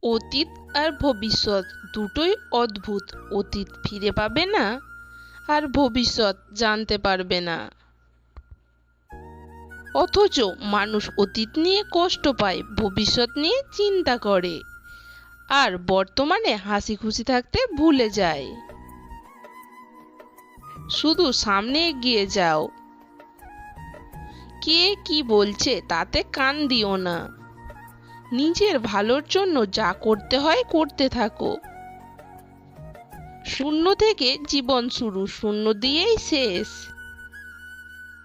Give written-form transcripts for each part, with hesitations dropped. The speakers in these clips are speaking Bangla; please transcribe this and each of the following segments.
অতীত আর ভবিষ্যৎ দুটোই অদ্ভুত। অতীত ফিরে পাবে না, আর ভবিষ্যৎ জানতে পারবে না। অথচ মানুষ অতীত নিয়ে কষ্ট পায়, ভবিষ্যৎ নিয়ে চিন্তা করে, আর বর্তমানে হাসি খুশি থাকতে ভুলে যায়। শুধু সামনে এগিয়ে যাও, কে কি বলছে তাতে কান দিও না। নিজের ভালোর জন্য যা করতে হয় করতে থাকো। শূন্য থেকে জীবন শুরু, শূন্য দিয়েই শেষ।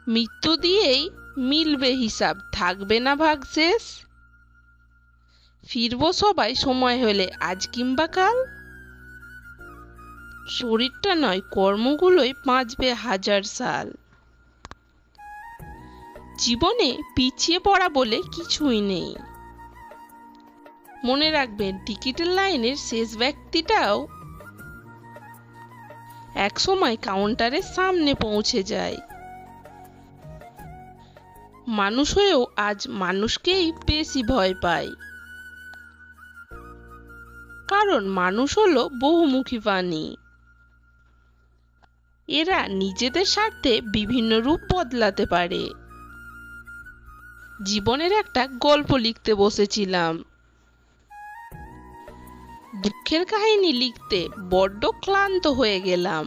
মৃত্যু দিয়েই মিলবে হিসাব, থাকবে না ভাগশেষ। ফিরবো সবাই সময় হলে, আজ কিংবা কাল। শরীরটা নয়, কর্মগুলোই বাঁচবে হাজার সাল। জীবনে পিছিয়ে পড়া বলে কিছুই নেই। মনে রাখবেন, টিকিটের লাইনের শেষ ব্যক্তিটাও একসময় কাউন্টারের সামনে পৌঁছে যায়। মানুষ হয়েও আজ মানুষকেই বেশি ভয় পায়, কারণ মানুষ হলো বহুমুখী প্রাণী। এরা নিজেদের স্বার্থে বিভিন্ন রূপ বদলাতে পারে। জীবনের একটা গল্প লিখতে বসেছিলাম, দুঃখের কাহিনী লিখতে বড্ড ক্লান্ত হয়ে গেলাম।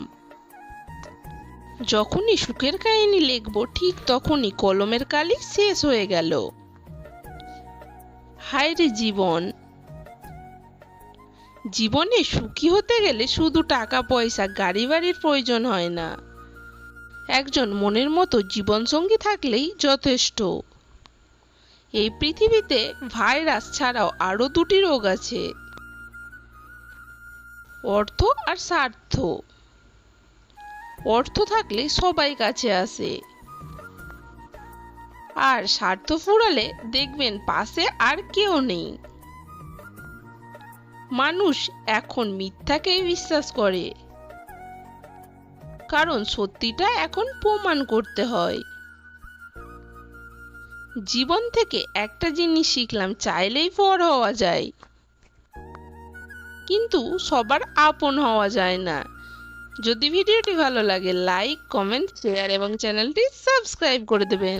যখনই সুখের কাহিনী লিখব, ঠিক তখনই কলমের কালি শেষ হয়ে গেল। হায় রে জীবন! জীবনে সুখী হতে গেলে শুধু টাকা পয়সা গাড়ি বাড়ির প্রয়োজন হয় না, একজন মনের মতো জীবনসঙ্গী থাকলেই যথেষ্ট। এই পৃথিবীতে ভাইরাস ছাড়াও আরো দুটি রোগ আছে, অর্থ আর স্বার্থ। অর্থ থাকলে সবাই কাছে আসে, আর স্বার্থ ফুরালে দেখবেন পাশে আর কেউ নেই। মানুষ এখন মিথ্যাকেই বিশ্বাস করে, কারণ সত্যিটা এখন প্রমাণ করতে হয়। জীবন থেকে একটা জিনিস শিখলাম, চাইলেই পর হওয়া যায়, কিন্তু সবার আপন হওয়া যায় না। যদি ভিডিওটি ভালো লাগে, লাইক, কমেন্ট, শেয়ার এবং চ্যানেলটি সাবস্ক্রাইব করে দেবেন।